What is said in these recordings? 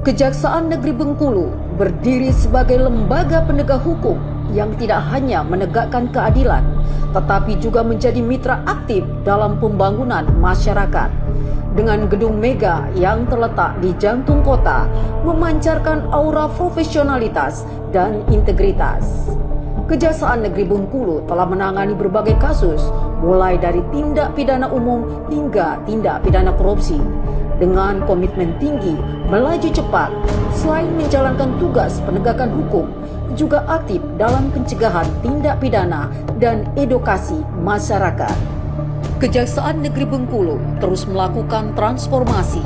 Kejaksaan Negeri Bengkulu berdiri sebagai lembaga penegak hukum yang tidak hanya menegakkan keadilan, tetapi juga menjadi mitra aktif dalam pembangunan masyarakat. Dengan gedung mega yang terletak di jantung kota, memancarkan aura profesionalitas dan integritas. Kejaksaan Negeri Bengkulu telah menangani berbagai kasus, mulai dari tindak pidana umum hingga tindak pidana korupsi. Dengan komitmen tinggi, melaju cepat, selain menjalankan tugas penegakan hukum, juga aktif dalam pencegahan tindak pidana dan edukasi masyarakat. Kejaksaan Negeri Bengkulu terus melakukan transformasi.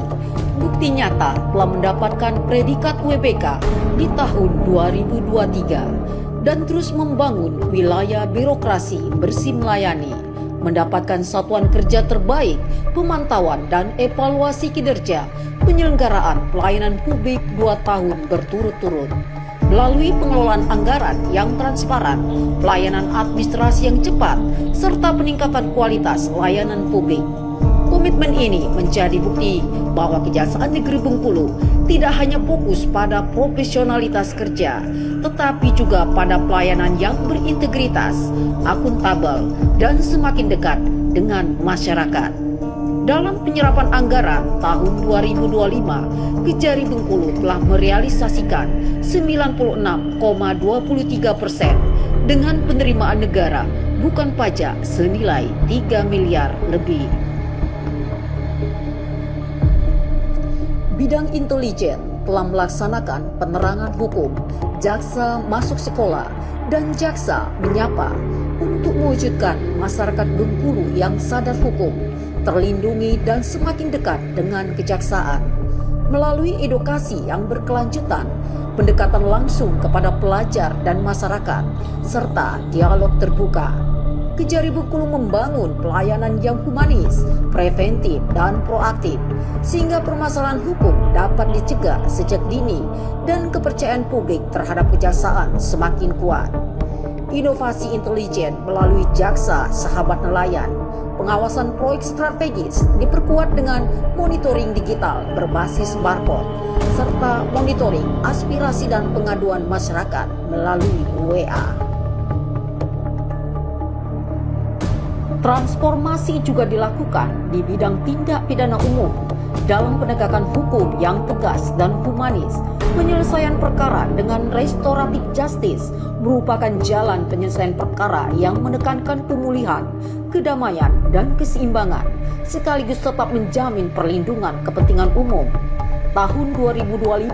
Bukti nyata telah mendapatkan predikat WBK di tahun 2023 dan terus membangun wilayah birokrasi bersih melayani, mendapatkan satuan kerja terbaik, pemantauan dan evaluasi kinerja penyelenggaraan pelayanan publik 2 tahun berturut-turut. Melalui pengelolaan anggaran yang transparan, pelayanan administrasi yang cepat, serta peningkatan kualitas layanan publik. Komitmen ini menjadi bukti bahwa Kejaksaan Negeri Bengkulu tidak hanya fokus pada profesionalitas kerja, tetapi juga pada pelayanan yang berintegritas, akuntabel, dan semakin dekat dengan masyarakat. Dalam penyerapan anggaran tahun 2025, Kejari Bengkulu telah merealisasikan 96,23% dengan penerimaan negara bukan pajak senilai 3 miliar lebih. Bidang intelijen telah melaksanakan penerangan hukum, jaksa masuk sekolah, dan jaksa menyapa untuk mewujudkan masyarakat Bengkulu yang sadar hukum, terlindungi dan semakin dekat dengan kejaksaan. Melalui edukasi yang berkelanjutan, pendekatan langsung kepada pelajar dan masyarakat, serta dialog terbuka, Kejari Bengkulu membangun pelayanan yang humanis, preventif, dan proaktif, sehingga permasalahan hukum dapat dicegah sejak dini dan kepercayaan publik terhadap kejaksaan semakin kuat. Inovasi intelijen melalui jaksa sahabat nelayan, pengawasan proyek strategis diperkuat dengan monitoring digital berbasis barcode, serta monitoring aspirasi dan pengaduan masyarakat melalui WA. Transformasi juga dilakukan di bidang tindak pidana umum dalam penegakan hukum yang tegas dan humanis. Penyelesaian perkara dengan restoratif justice merupakan jalan penyelesaian perkara yang menekankan pemulihan, kedamaian, dan keseimbangan, sekaligus tetap menjamin perlindungan kepentingan umum. Tahun 2025,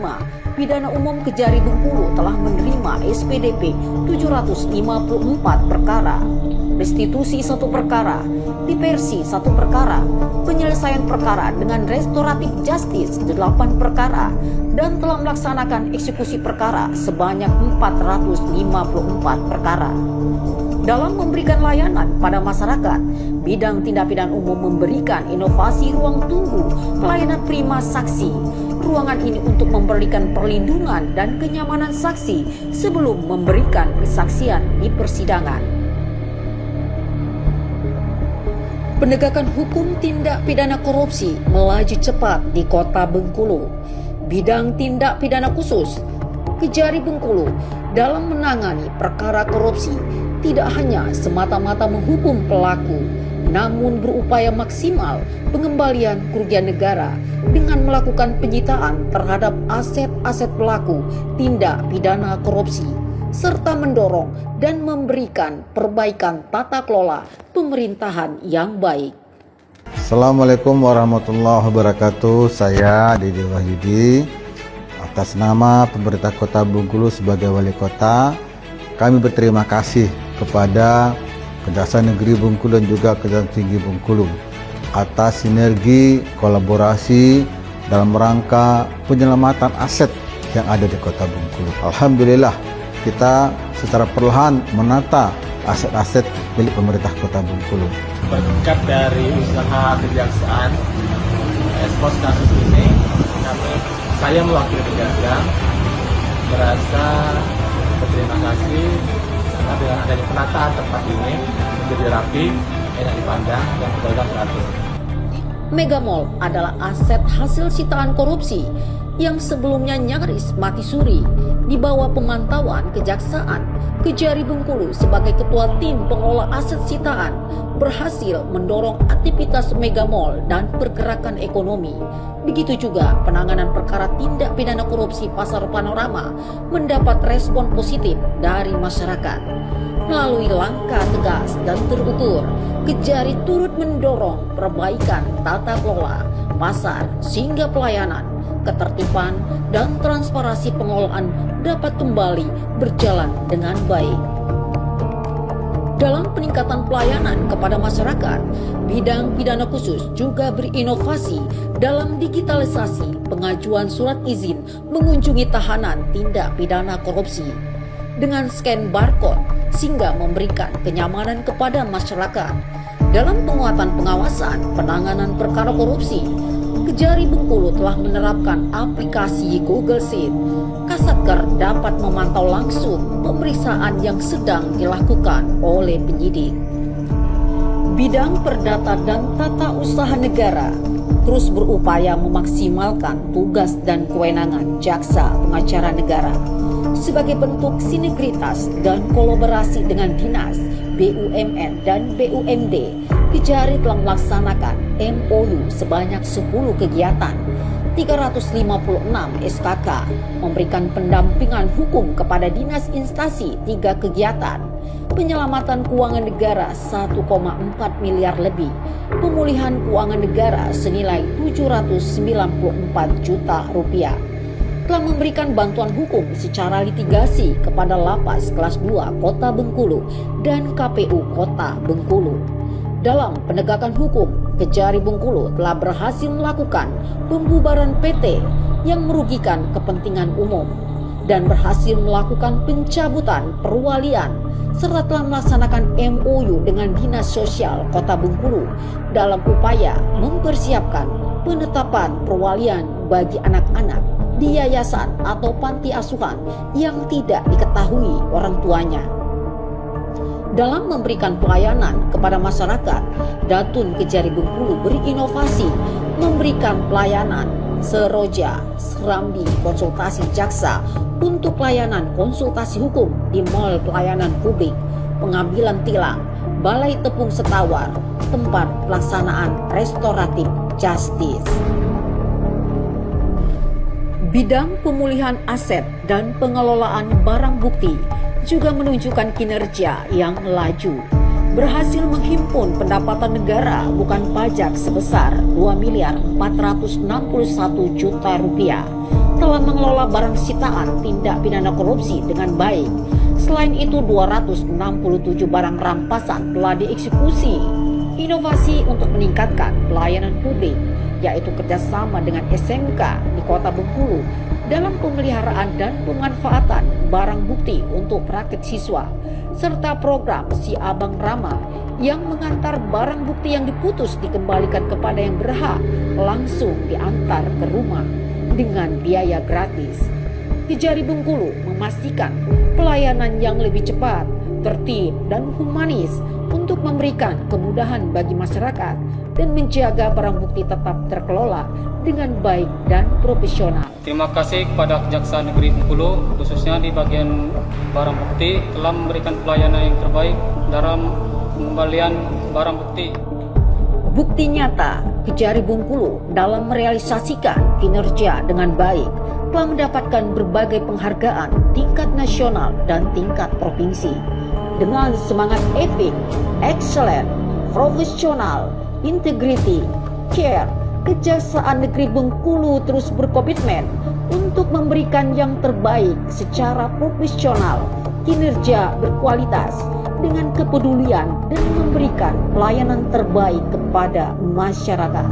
pidana umum Kejari Bengkulu telah menerima SPDP 754 perkara, restitusi 1 perkara, diversi 1 perkara, penyelesaian perkara dengan restoratif justice 8 perkara, dan telah melaksanakan eksekusi perkara sebanyak 454 perkara. Dalam memberikan layanan pada masyarakat, bidang tindak pidana umum memberikan inovasi ruang tunggu pelayanan prima saksi. Ruangan ini untuk memberikan perlindungan dan kenyamanan saksi sebelum memberikan kesaksian di persidangan. Penegakan hukum tindak pidana korupsi melaju cepat di Kota Bengkulu. Bidang tindak pidana khusus Kejari Bengkulu dalam menangani perkara korupsi tidak hanya semata-mata menghukum pelaku, namun berupaya maksimal pengembalian kerugian negara dengan melakukan penyitaan terhadap aset-aset pelaku tindak pidana korupsi, serta mendorong dan memberikan perbaikan tata kelola pemerintahan yang baik. Assalamualaikum warahmatullahi wabarakatuh. Saya Dede Wahyudi, atas nama pemerintah Kota Bengkulu sebagai wali kota, kami berterima kasih kepada Kejaksaan Negeri Bengkulu dan juga Kejaksaan Tinggi Bengkulu atas sinergi kolaborasi dalam rangka penyelamatan aset yang ada di Kota Bengkulu. Alhamdulillah, kita secara perlahan menata aset-aset milik pemerintah Kota Bengkulu. Berkat dari usaha kejaksaan ekspos kasus ini, saya mewakili kejaksaan merasa berterima kasih karena dengan adanya penataan tempat ini menjadi rapi, enak dipandang, dan beragam teratur. Mega Mall adalah aset hasil sitaan korupsi yang sebelumnya nyaris mati suri. Di bawah pemantauan Kejaksaan, Kejari Bengkulu sebagai ketua tim pengelola aset sitaan berhasil mendorong aktivitas Mega Mall dan pergerakan ekonomi. Begitu juga penanganan perkara tindak pidana korupsi Pasar Panorama mendapat respon positif dari masyarakat. Melalui langkah tegas dan terukur, Kejari turut mendorong perbaikan tata kelola pasar sehingga pelayanan, ketertiban, dan transparansi pengelolaan dapat kembali berjalan dengan baik. Dalam peningkatan pelayanan kepada masyarakat, bidang pidana khusus juga berinovasi dalam digitalisasi pengajuan surat izin mengunjungi tahanan tindak pidana korupsi. Dengan scan barcode sehingga memberikan kenyamanan kepada masyarakat. Dalam penguatan pengawasan penanganan perkara korupsi, Kejari Bengkulu telah menerapkan aplikasi Google Sheet. Kasatker dapat memantau langsung pemeriksaan yang sedang dilakukan oleh penyidik. Bidang Perdata dan Tata Usaha Negara terus berupaya memaksimalkan tugas dan kewenangan jaksa pengacara negara sebagai bentuk sinergitas dan kolaborasi dengan dinas, BUMN dan BUMD. Kejari telah melaksanakan MOU sebanyak 10 kegiatan, 356 SKK, memberikan pendampingan hukum kepada dinas instansi 3 kegiatan, penyelamatan keuangan negara 1,4 miliar lebih, pemulihan keuangan negara senilai 794 juta rupiah, telah memberikan bantuan hukum secara litigasi kepada Lapas Kelas 2 Kota Bengkulu dan KPU Kota Bengkulu. Dalam penegakan hukum, Kejari Bengkulu telah berhasil melakukan pembubaran PT yang merugikan kepentingan umum dan berhasil melakukan pencabutan perwalian serta telah melaksanakan MOU dengan Dinas Sosial Kota Bengkulu dalam upaya mempersiapkan penetapan perwalian bagi anak-anak di yayasan atau panti asuhan yang tidak diketahui orang tuanya. Dalam memberikan pelayanan kepada masyarakat, Datun Kejari Bengkulu berinovasi memberikan pelayanan seroja, serambi, konsultasi jaksa untuk pelayanan konsultasi hukum di Mall Pelayanan Publik, pengambilan tilang, Balai Tepung Setawar, tempat pelaksanaan restoratif justice. Bidang pemulihan aset dan pengelolaan barang bukti juga menunjukkan kinerja yang melaju, berhasil menghimpun pendapatan negara bukan pajak sebesar 2.461 juta rupiah, telah mengelola barang sitaan tindak pidana korupsi dengan baik. Selain itu 267 barang rampasan telah dieksekusi. Inovasi untuk meningkatkan pelayanan publik, yaitu kerjasama dengan SMK di Kota Bengkulu dalam pemeliharaan dan pemanfaatan barang bukti untuk praktik siswa, serta program Si Abang Rama yang mengantar barang bukti yang diputus dikembalikan kepada yang berhak langsung diantar ke rumah dengan biaya gratis. Kejari Bengkulu memastikan pelayanan yang lebih cepat, tertib, dan humanis untuk memberikan kemudahan bagi masyarakat dan menjaga barang bukti tetap terkelola dengan baik dan profesional. Terima kasih kepada Kejaksaan Negeri Bengkulu, khususnya di bagian barang bukti, telah memberikan pelayanan yang terbaik dalam pengembalian barang bukti. Bukti nyata Kejari Bengkulu dalam merealisasikan kinerja dengan baik telah mendapatkan berbagai penghargaan tingkat nasional dan tingkat provinsi. Dengan semangat etik, excellent, profesional, integrity, care, Kejaksaan Negeri Bengkulu terus berkomitmen untuk memberikan yang terbaik secara profesional, kinerja berkualitas, dengan kepedulian dan memberikan pelayanan terbaik kepada masyarakat.